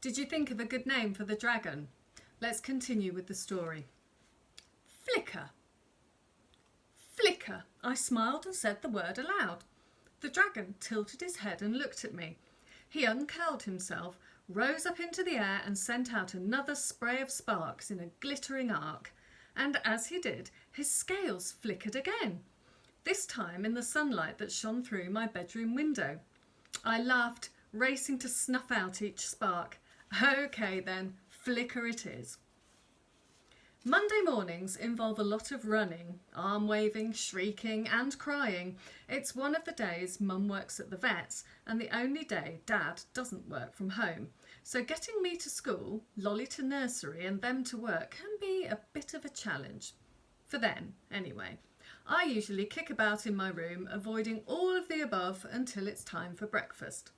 Did you think of a good name for the dragon? Let's continue with the story. Flicker. Flicker. I smiled and said the word aloud. The dragon tilted his head and looked at me. He uncurled himself, rose up into the air and sent out another spray of sparks in a glittering arc. And as he did, his scales flickered again, this time in the sunlight that shone through my bedroom window. I laughed, racing to snuff out each spark. Okay then, flicker it is. Monday mornings involve a lot of running, arm waving, shrieking and crying. It's one of the days Mum works at the vet's and the only day Dad doesn't work from home. So getting me to school, Lolly to nursery and them to work can be a bit of a challenge. For them, anyway. I usually kick about in my room, avoiding all of the above until it's time for breakfast.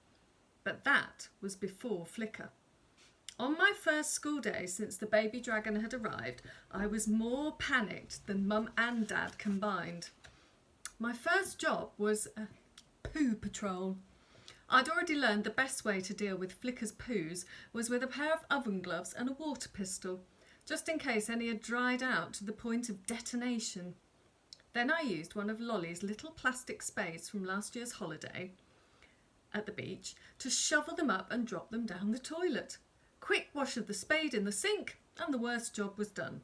But that was before Flicker. On my first school day since the baby dragon had arrived, I was more panicked than Mum and Dad combined. My first job was a poo patrol. I'd already learned the best way to deal with Flicker's poos was with a pair of oven gloves and a water pistol, just in case any had dried out to the point of detonation. Then I used one of Lolly's little plastic spades from last year's holiday at the beach to shovel them up and drop them down the toilet. Quick wash of the spade in the sink and the worst job was done.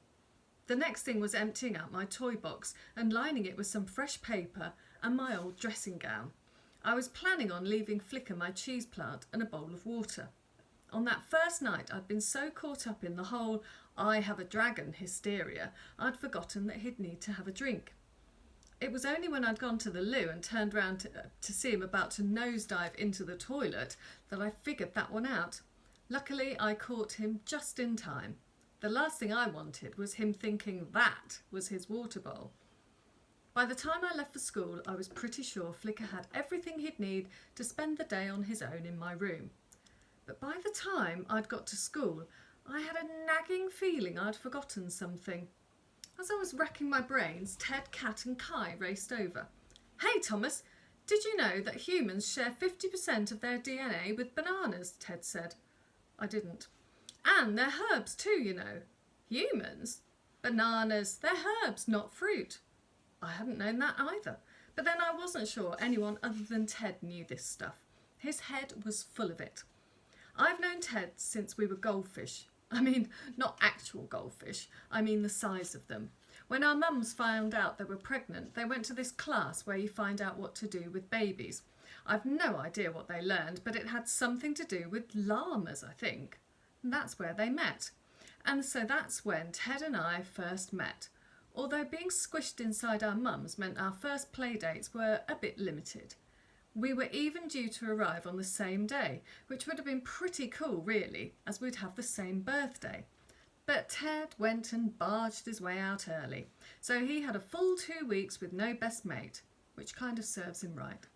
The next thing was emptying out my toy box and lining it with some fresh paper and my old dressing gown. I was planning on leaving Flicker my cheese plant and a bowl of water. On that first night I'd been so caught up in the whole I have a dragon hysteria I'd forgotten that he'd need to have a drink. It was only when I'd gone to the loo and turned round to see him about to nosedive into the toilet that I figured that one out. Luckily, I caught him just in time. The last thing I wanted was him thinking that was his water bowl. By the time I left for school, I was pretty sure Flicker had everything he'd need to spend the day on his own in my room. But by the time I'd got to school, I had a nagging feeling I'd forgotten something. As I was racking my brains, Ted, Kat and Kai raced over. "Hey Thomas, did you know that humans share 50% of their DNA with bananas?" Ted said. I didn't. "And they're herbs too, you know." "Humans? Bananas, they're herbs, not fruit." I hadn't known that either. But then I wasn't sure anyone other than Ted knew this stuff. His head was full of it. I've known Ted since we were goldfish. I mean, not actual goldfish. I mean the size of them. When our mums found out they were pregnant, they went to this class where you find out what to do with babies. I've no idea what they learned, but it had something to do with llamas, I think. And that's where they met. And so that's when Ted and I first met. Although being squished inside our mums meant our first play dates were a bit limited. We were even due to arrive on the same day, which would have been pretty cool really, as we'd have the same birthday. But Ted went and barged his way out early, so he had a full 2 weeks with no best mate, which kind of serves him right.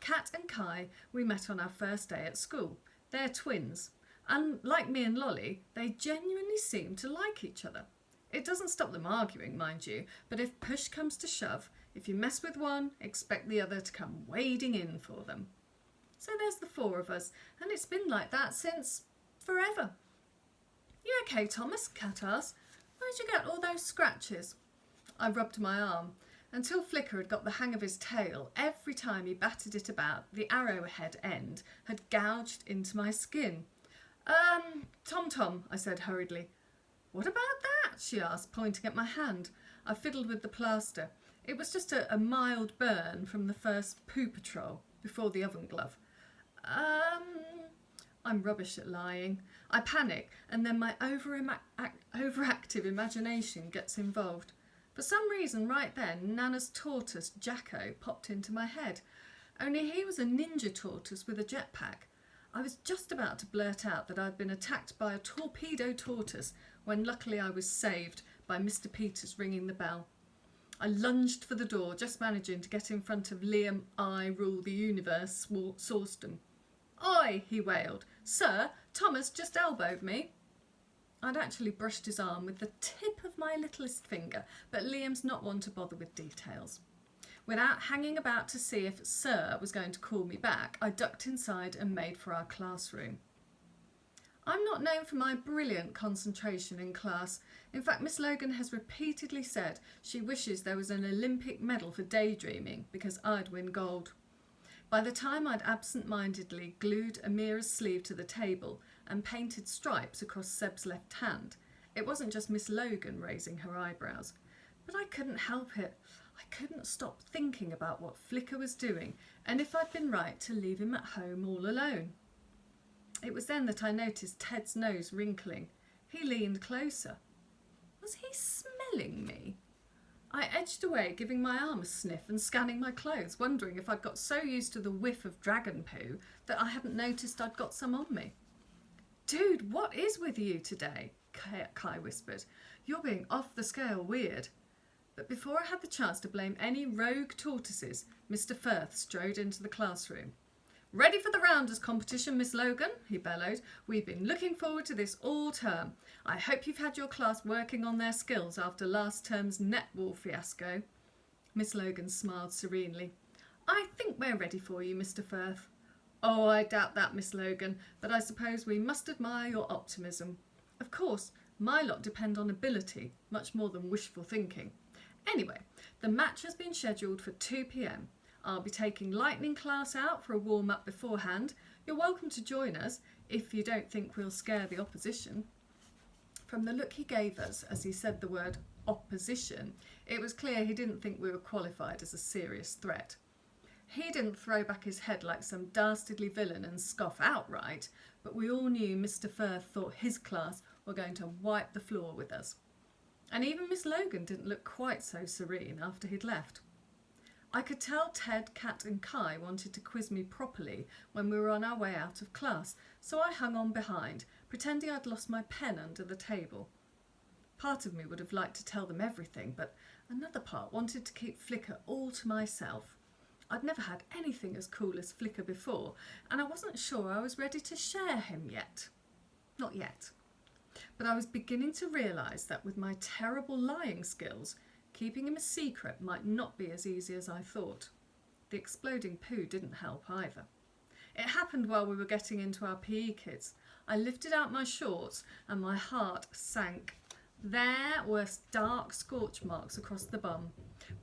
Kat and Kai we met on our first day at school. They're twins, and like me and Lolly, they genuinely seem to like each other. It doesn't stop them arguing, mind you, but if push comes to shove, if you mess with one, expect the other to come wading in for them. So there's the four of us, and it's been like that since forever. "You okay, Thomas?" Kat asked. "Where'd you get all those scratches?" I rubbed my arm. Until Flicker had got the hang of his tail, every time he batted it about, the arrowhead end had gouged into my skin. Tom," I said hurriedly. "What about that?" she asked, pointing at my hand. I fiddled with the plaster. It was just a mild burn from the first poo patrol, before the oven glove. I'm rubbish at lying. I panic, and then my overactive imagination gets involved. For some reason, right then, Nana's tortoise, Jacko, popped into my head. Only he was a ninja tortoise with a jetpack. I was just about to blurt out that I'd been attacked by a torpedo tortoise when luckily I was saved by Mr. Peters ringing the bell. I lunged for the door, just managing to get in front of Liam I Rule the Universe Sawston. "Oi," he wailed. "Sir, Thomas just elbowed me." I'd actually brushed his arm with the tip of my littlest finger, but Liam's not one to bother with details. Without hanging about to see if Sir was going to call me back, I ducked inside and made for our classroom. I'm not known for my brilliant concentration in class. In fact, Miss Logan has repeatedly said she wishes there was an Olympic medal for daydreaming because I'd win gold. By the time I'd absent-mindedly glued Amira's sleeve to the table and painted stripes across Seb's left hand, it wasn't just Miss Logan raising her eyebrows. But I couldn't help it. I couldn't stop thinking about what Flicker was doing and if I'd been right to leave him at home all alone. It was then that I noticed Ted's nose wrinkling. He leaned closer. Was he smelling me? I edged away, giving my arm a sniff and scanning my clothes, wondering if I'd got so used to the whiff of dragon poo that I hadn't noticed I'd got some on me. Dude, what is with you today? Kai whispered. You're being off the scale weird. But before I had the chance to blame any rogue tortoises, Mr. Firth strode into the classroom. Ready for the rounders competition, Miss Logan, he bellowed. We've been looking forward to this all term. I hope you've had your class working on their skills after last term's netball fiasco. Miss Logan smiled serenely. I think we're ready for you, Mr. Firth. Oh, I doubt that, Miss Logan, but I suppose we must admire your optimism. Of course, my lot depend on ability, much more than wishful thinking. Anyway, the match has been scheduled for 2 p.m. I'll be taking Lightning class out for a warm-up beforehand. You're welcome to join us, if you don't think we'll scare the opposition. From the look he gave us as he said the word opposition, it was clear he didn't think we were qualified as a serious threat. He didn't throw back his head like some dastardly villain and scoff outright, but we all knew Mr. Firth thought his class were going to wipe the floor with us. And even Miss Logan didn't look quite so serene after he'd left. I could tell Ted, Kat and Kai wanted to quiz me properly when we were on our way out of class, so I hung on behind, pretending I'd lost my pen under the table. Part of me would have liked to tell them everything, but another part wanted to keep Flicker all to myself. I'd never had anything as cool as Flicker before, and I wasn't sure I was ready to share him yet. Not yet. But I was beginning to realise that with my terrible lying skills, keeping him a secret might not be as easy as I thought. The exploding poo didn't help either. It happened while we were getting into our PE kits. I lifted out my shorts and my heart sank. There were dark scorch marks across the bum,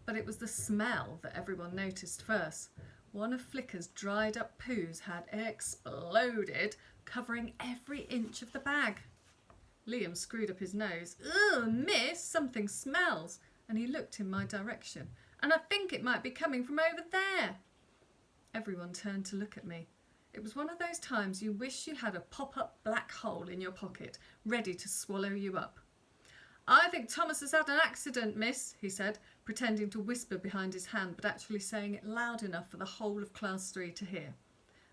but it was the smell that everyone noticed first. One of Flicker's dried up poos had exploded, covering every inch of the bag. Liam screwed up his nose. Ugh, miss, something smells. And he looked in my direction. And I think it might be coming from over there. Everyone turned to look at me. It was one of those times you wish you had a pop-up black hole in your pocket, ready to swallow you up. I think Thomas has had an accident, miss, he said, pretending to whisper behind his hand, but actually saying it loud enough for the whole of Class 3 to hear.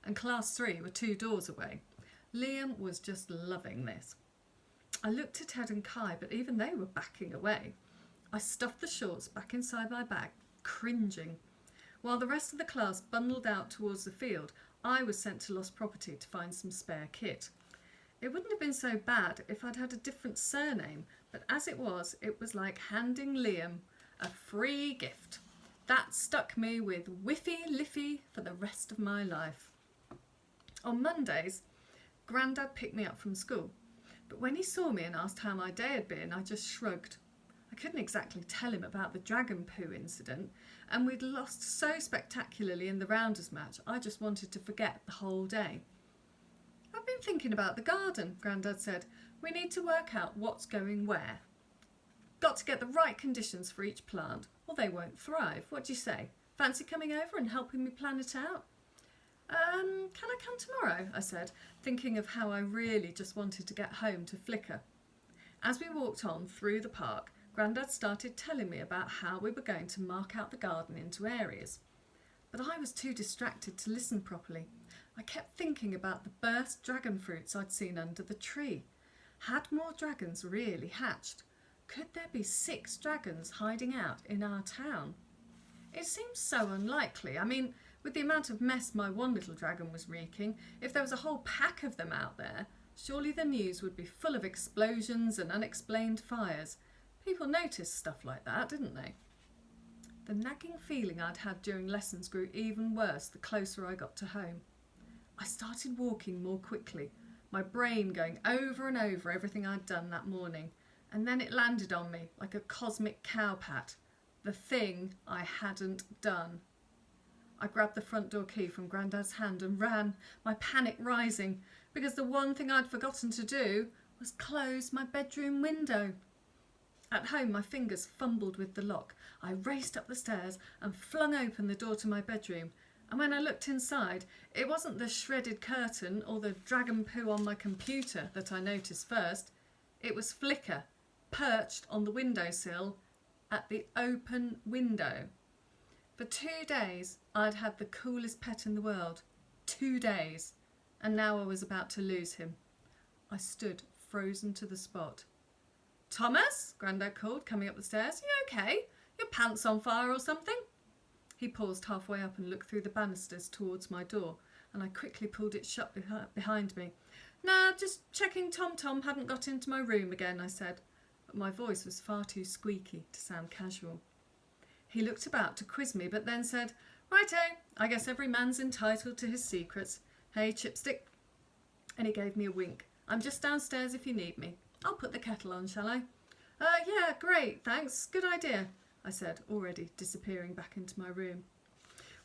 And Class 3 were 2 doors away. Liam was just loving this. I looked at Ted and Kai, but even they were backing away. I stuffed the shorts back inside my bag, cringing. While the rest of the class bundled out towards the field, I was sent to Lost Property to find some spare kit. It wouldn't have been so bad if I'd had a different surname, but as it was like handing Liam a free gift. That stuck me with Whiffy Liffy for the rest of my life. On Mondays, Grandad picked me up from school, but when he saw me and asked how my day had been, I just shrugged. I couldn't exactly tell him about the dragon poo incident, and we'd lost so spectacularly in the rounders match, I just wanted to forget the whole day. I've been thinking about the garden, Grandad said. We need to work out what's going where. Got to get the right conditions for each plant, or they won't thrive. What do you say? Fancy coming over and helping me plan it out? Can I come tomorrow? I said, thinking of how I really just wanted to get home to Flicker. As we walked on through the park, Grandad started telling me about how we were going to mark out the garden into areas. But I was too distracted to listen properly. I kept thinking about the burst dragon fruits I'd seen under the tree. Had more dragons really hatched? Could there be 6 dragons hiding out in our town? It seems so unlikely. I mean, with the amount of mess my one little dragon was wreaking, if there was a whole pack of them out there, surely the news would be full of explosions and unexplained fires. People noticed stuff like that, didn't they? The nagging feeling I'd had during lessons grew even worse the closer I got to home. I started walking more quickly, my brain going over and over everything I'd done that morning. And then it landed on me like a cosmic cowpat. The thing I hadn't done. I grabbed the front door key from Grandad's hand and ran, my panic rising, because the one thing I'd forgotten to do was close my bedroom window. At home, my fingers fumbled with the lock. I raced up the stairs and flung open the door to my bedroom. And when I looked inside, it wasn't the shredded curtain or the dragon poo on my computer that I noticed first. It was Flicker, perched on the windowsill at the open window. For 2 days, I'd had the coolest pet in the world. 2 days. And now I was about to lose him. I stood frozen to the spot. "Thomas," Grandad called, coming up the stairs. "You okay? Your pants on fire or something?" He paused halfway up and looked through the banisters towards my door, and I quickly pulled it shut behind me. "Nah, just checking Tom hadn't got into my room again," I said, but my voice was far too squeaky to sound casual. He looked about to quiz me, but then said, "Righto, I guess every man's entitled to his secrets. Hey, Chipstick." And he gave me a wink. "I'm just downstairs if you need me. I'll put the kettle on, shall I?" Yeah, great, thanks. Good idea," I said, already disappearing back into my room.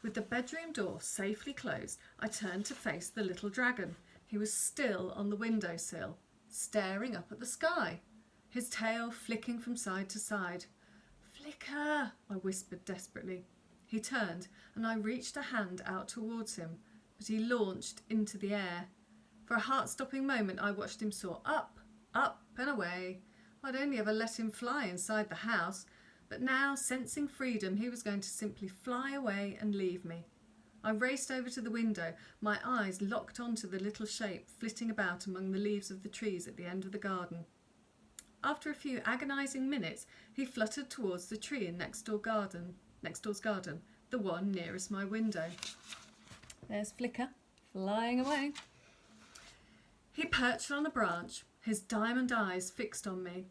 With the bedroom door safely closed, I turned to face the little dragon. He was still on the windowsill, staring up at the sky, his tail flicking from side to side. "Flicker," I whispered desperately. He turned, and I reached a hand out towards him, but he launched into the air. For a heart-stopping moment, I watched him soar up, up and away. I'd only ever let him fly inside the house, but now, sensing freedom, he was going to simply fly away and leave me. I raced over to the window, my eyes locked onto the little shape flitting about among the leaves of the trees at the end of the garden. After a few agonising minutes, he fluttered towards the tree in next door's garden, the one nearest my window. There's Flicker, flying away. He perched on a branch, his diamond eyes fixed on me.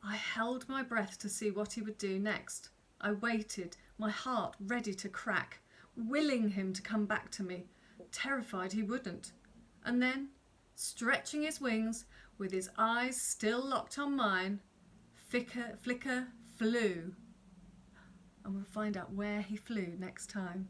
I held my breath to see what he would do next. I waited, my heart ready to crack, willing him to come back to me, terrified he wouldn't. And then, stretching his wings, with his eyes still locked on mine, Flicker flew. And we'll find out where he flew next time.